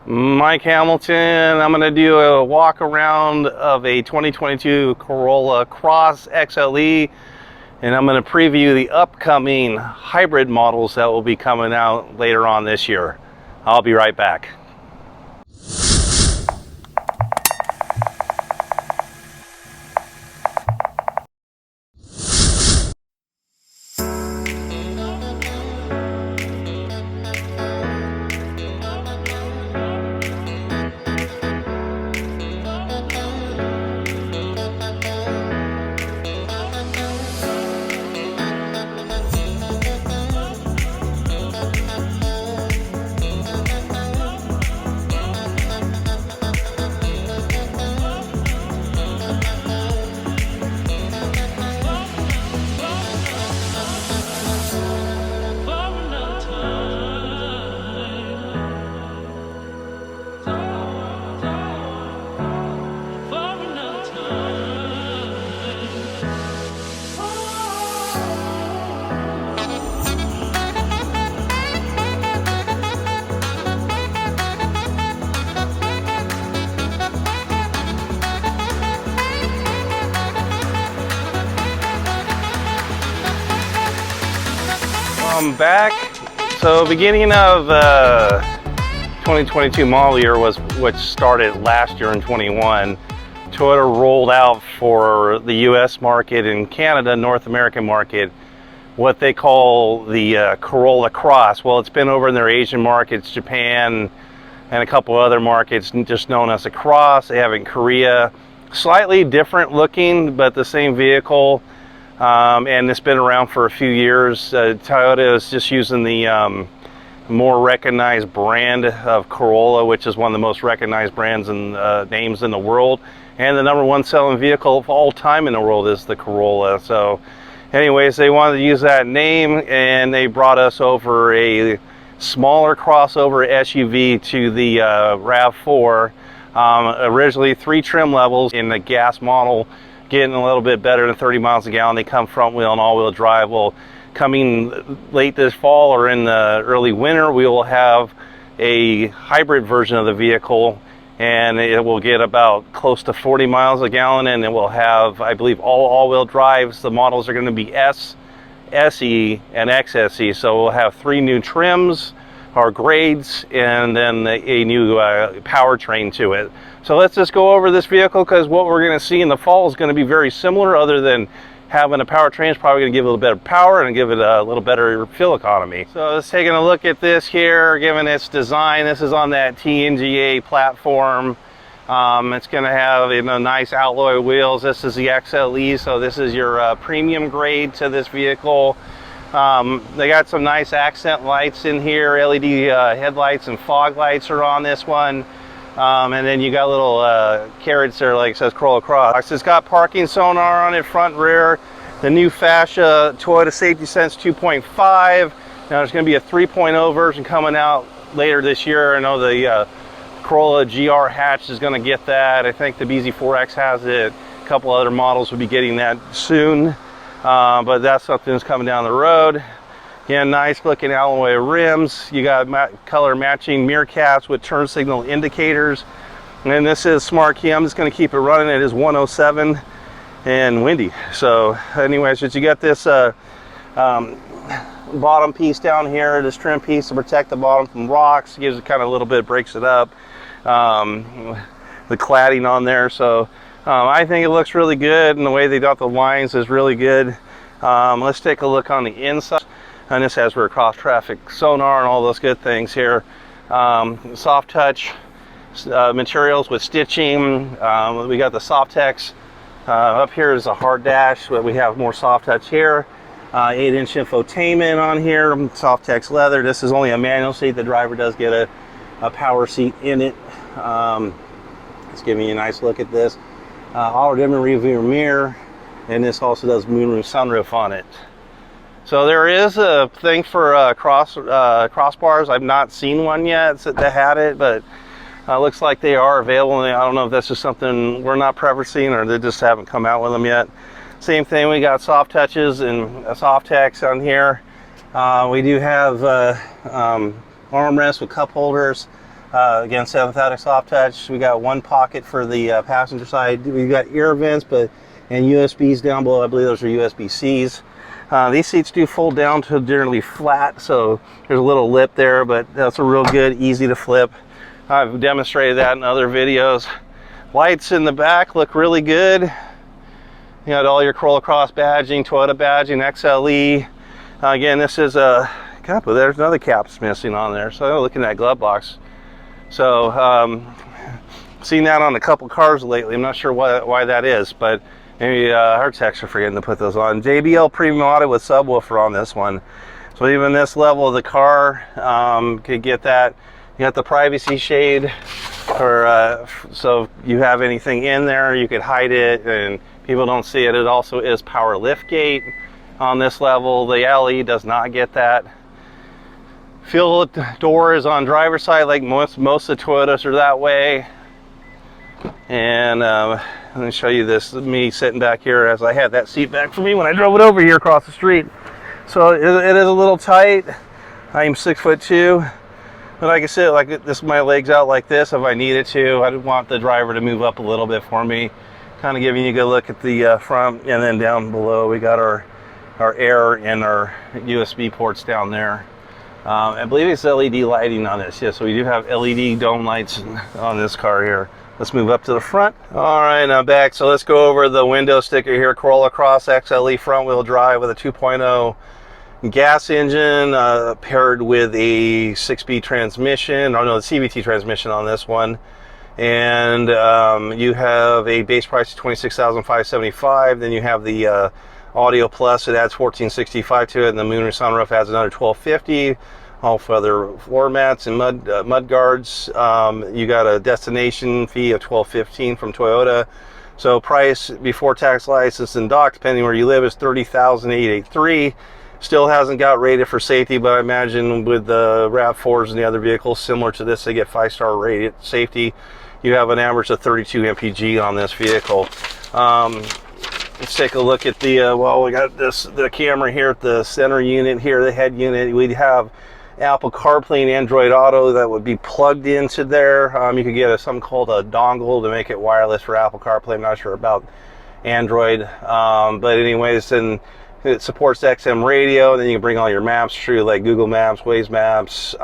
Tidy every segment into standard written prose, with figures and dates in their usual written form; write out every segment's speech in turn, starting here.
Mike Hamilton. I'm going to do a walk around of a 2022 Corolla Cross XLE, and I'm going to preview the upcoming hybrid models that will be coming out later on this year. I'll be right back. I'm back. So beginning of 2022 model year was which started last year in 21. Toyota rolled out for the US market and Canada, North American market, what they call the Corolla Cross. Well, it's been over in their Asian markets, Japan, and a couple other markets, just known as a Cross. They have it in Korea. Slightly different looking, but the same vehicle. And it's been around for a few years. Toyota is just using the more recognized brand of Corolla, which is one of the most recognized brands and names in the world. And the #1 selling vehicle of all time in the world is the Corolla. So anyways, they wanted to use that name, and they brought us over a smaller crossover SUV to the RAV4. Originally 3 trim levels in the gas model, getting a little bit better than 30 miles a gallon. They come front wheel and all-wheel drive. Well, coming late this fall or in the early winter, we will have a hybrid version of the vehicle, and it will get about close to 40 miles a gallon, and it will have, I believe, all-wheel drives. The models are going to be S, SE, and XSE. So we'll have 3 new trims or grades, and then a new powertrain to it. So let's just go over this vehicle, because what we're going to see in the fall is going to be very similar, other than having a powertrain is probably going to give it a little better power and give it a little better fuel economy. So let's take a look at this here, given its design. This is on that TNGA platform. It's going to have nice alloy wheels. This is the XLE, so this is your premium grade to this vehicle. They got some nice accent lights in here. LED headlights and fog lights are on this one. And then you got little carrots there, like it says Corolla Cross. It's got parking sonar on it, front and rear. The new fascia Toyota Safety Sense 2.5. Now there's going to be a 3.0 version coming out later this year. I know the Corolla GR hatch is going to get that. I think the BZ4X has it. A couple other models will be getting that soon. But that's something that's coming down the road. Again, nice looking alloy rims. You got color matching mirror caps with turn signal indicators. And this is smart key. I'm just going to keep it running. It is 107 and windy. So anyways, you got this bottom piece down here, this trim piece to protect the bottom from rocks. Gives it kind of a little bit, breaks it up. The cladding on there. So I think it looks really good, and the way they got the lines is really good. Let's take a look on the inside. And this has rear cross traffic sonar and all those good things here. Soft touch materials with stitching. We got the Softex. Up here is a hard dash, but we have more soft touch here. 8-inch infotainment on here. Softex leather. This is only a manual seat. The driver does get a power seat in it. Let's give you a nice look at this. Auto dimming rear view mirror, and this also does moonroof sunroof on it. So there is a thing for crossbars. I've not seen one yet that had it, but looks like they are available. I don't know if that's just something we're not preferencing, or they just haven't come out with them yet. Same thing, we got soft touches and a Softex on here. We do have armrests with cup holders. Again, synthetic soft touch. We got one pocket for the passenger side. We've got ear vents, and USBs down below. I believe those are USB-Cs. These seats do fold down to generally flat, so there's a little lip there, but that's a real good, easy to flip. I've demonstrated that in other videos. Lights in the back look really good. You got all your Corolla Cross badging, Toyota badging, XLE. Again, this is a cap, but there's another cap's missing on there. So look in that glove box. So seen that on a couple cars lately. I'm not sure why that is, but maybe our techs are forgetting to put those on. JBL premium auto with subwoofer on this one. So even this level of the car could get that. You got the privacy shade, so if you have anything in there, you could hide it and people don't see it. It also is power lift gate on this level. The LE does not get that. Fuel door is on driver's side, like most of the Toyotas are that way. And let me show you this, me sitting back here as I had that seat back for me when I drove it over here across the street. So it is a little tight. I am 6'2". But like I said, like this, my legs out like this if I needed to. I want the driver to move up a little bit for me. Kind of giving you a good look at the front, and then down below we got our air and our USB ports down there. I believe it's LED lighting on this. Yeah, so we do have LED dome lights on this car here. Let's move up to the front. All right, now back. So let's go over the window sticker here. Corolla Cross XLE front wheel drive with a 2.0 gas engine paired with a 6-speed transmission. Oh no, the CVT transmission on this one. And you have a base price of $26,575. Then you have the Audio Plus. It adds $1,465 to it, and the moonroof sunroof adds another $1,250. All for other floor mats and mud guards. You got a destination fee of $1,215 from Toyota. So price before tax, license, and dock, depending where you live, is $30,883. Still hasn't got rated for safety, but I imagine with the RAV4s and the other vehicles similar to this, they get 5-star rated safety. You have an average of 32 mpg on this vehicle. Let's take a look at the, well, we got the camera here at the center unit here, the head unit. We'd have Apple CarPlay and Android Auto that would be plugged into there. You could get something called a dongle to make it wireless for Apple CarPlay. I'm not sure about Android, but anyways, then it supports XM radio, and then you can bring all your maps through, like Google Maps, Waze Maps,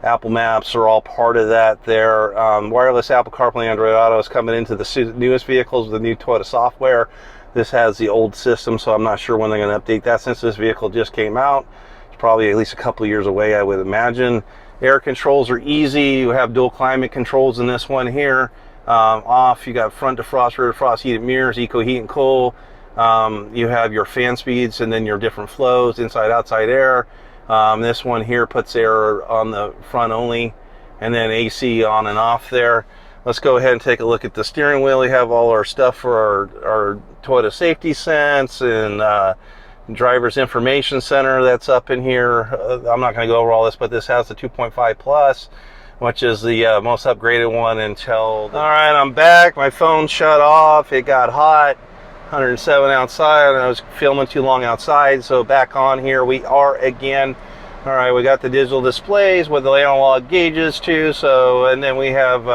Apple Maps are all part of that there. Wireless Apple CarPlay and Android Auto is coming into the newest vehicles with the new Toyota software. This has the old system, so I'm not sure when they're going to update that since this vehicle just came out. It's probably at least a couple of years away, I would imagine. Air controls are easy. You have dual climate controls in this one here. Off, you got front defrost, rear defrost, heated mirrors, eco heat and cool. You have your fan speeds and then your different flows, inside outside air. This one here puts air on the front only, and then AC on and off there. Let's go ahead and take a look at the steering wheel. We have all our stuff for our Toyota Safety Sense and Driver's Information Center that's up in here. I'm not going to go over all this, but this has the 2.5 Plus, which is the most upgraded one until... All right, I'm back. My phone shut off. It got hot. 107 outside, and I was filming too long outside, so back on here we are again. All right, we got the digital displays with the analog gauges too, so, and then we have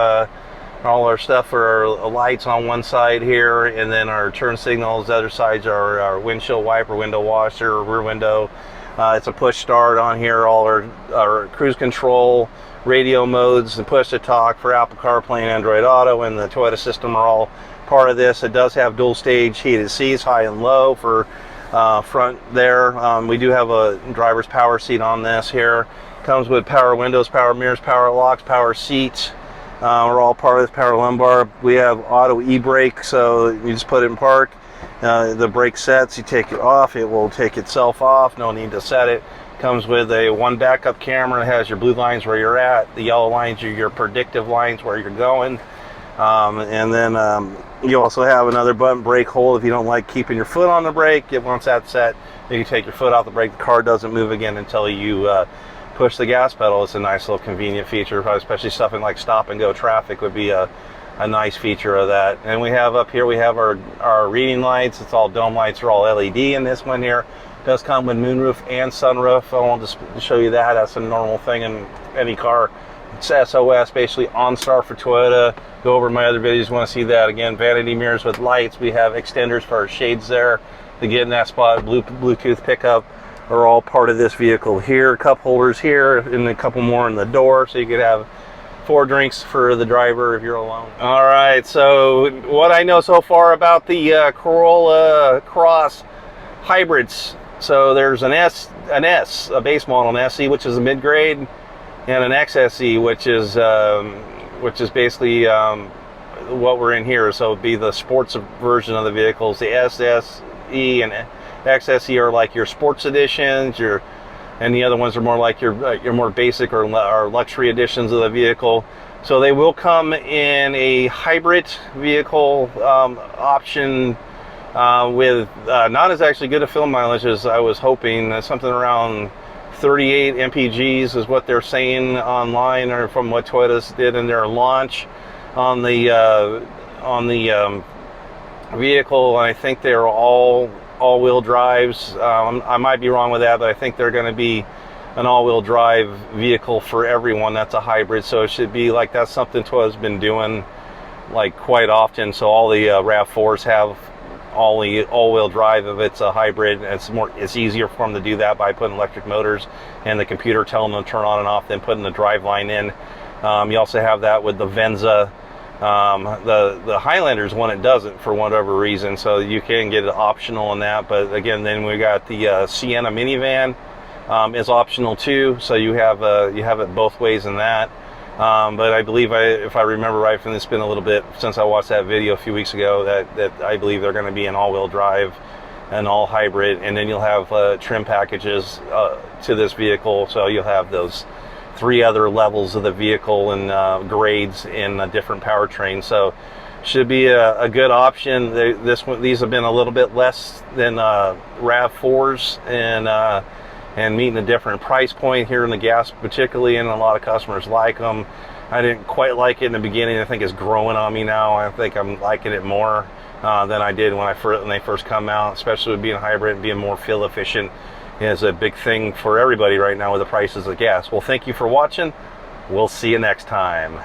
all our stuff for our lights on one side here, and then our turn signals. The other sides are our windshield wiper, window washer, rear window. It's a push start on here, all our cruise control, radio modes, and push to talk for Apple CarPlay and Android Auto, and the Toyota system are all part of this. It does have dual stage heated seats, high and low for front there. We do have a driver's power seat on this here. Comes with power windows, power mirrors, power locks, power seats. We're all part of this power lumbar. We have auto e-brake, so you just put it in park. The brake sets, you take it off, it will take itself off. No need to set it. Comes with one backup camera. It has your blue lines where you're at. The yellow lines are your predictive lines where you're going. And then you also have another button brake hold if you don't like keeping your foot on the brake. Once that's set, you can take your foot off the brake. The car doesn't move again until you push the gas pedal. It's a nice little convenient feature, especially something like stop and go traffic would be a nice feature of that. And we have up here, we have our reading lights. It's all dome lights, are all LED in this one here. It does come with moonroof and sunroof. I won't just show you that. That's a normal thing in any car It's SOS, basically OnStar for Toyota. Go over my other videos, you want to see that. Again, vanity mirrors with lights. We have extenders for our shades there to get in that spot. Bluetooth pickup are all part of this vehicle here. Cup holders here, and a couple more in the door, so you could have 4 drinks for the driver if you're alone. All right, so what I know so far about the Corolla Cross hybrids. So there's an S, a base model, an SE, which is a mid-grade, and an XSE, which is basically what we're in here. So it'd be the sports version of the vehicles. The SSE and XSE are like your sports editions, and the other ones are more like your more basic or luxury editions of the vehicle. So they will come in a hybrid vehicle option with not as actually good a fuel mileage as I was hoping. Something around 38 mpgs is what they're saying online, or from what Toyota's did in their launch on the vehicle. I think they're all-wheel drives. I might be wrong with that, but I think they're going to be an all-wheel drive vehicle for everyone that's a hybrid. So it should be like, that's something Toyota's been doing like quite often. So all the RAV4s have all-wheel drive if it's a hybrid. It's easier for them to do that by putting electric motors and the computer telling them to turn on and off, then putting the drive line in. You also have that with the Venza. The Highlander's one, it doesn't for whatever reason, so you can get it optional in that. But again, then we got the Sienna minivan is optional too, so you have it both ways in that. But I believe, if I remember right, from it's been a little bit since I watched that video a few weeks ago, that I believe they're going to be an all-wheel drive and all hybrid, and then you'll have trim packages to this vehicle, so you'll have those 3 other levels of the vehicle and grades in a different powertrain. So should be a good option. These have been a little bit less than RAV4s, and meeting a different price point here in the gas particularly, and a lot of customers like them. I didn't quite like it in the beginning. I think it's growing on me now. I think I'm liking it more than I did when they first come out, especially with being hybrid and being more fuel efficient is a big thing for everybody right now with the prices of gas. Well, thank you for watching. We'll see you next time.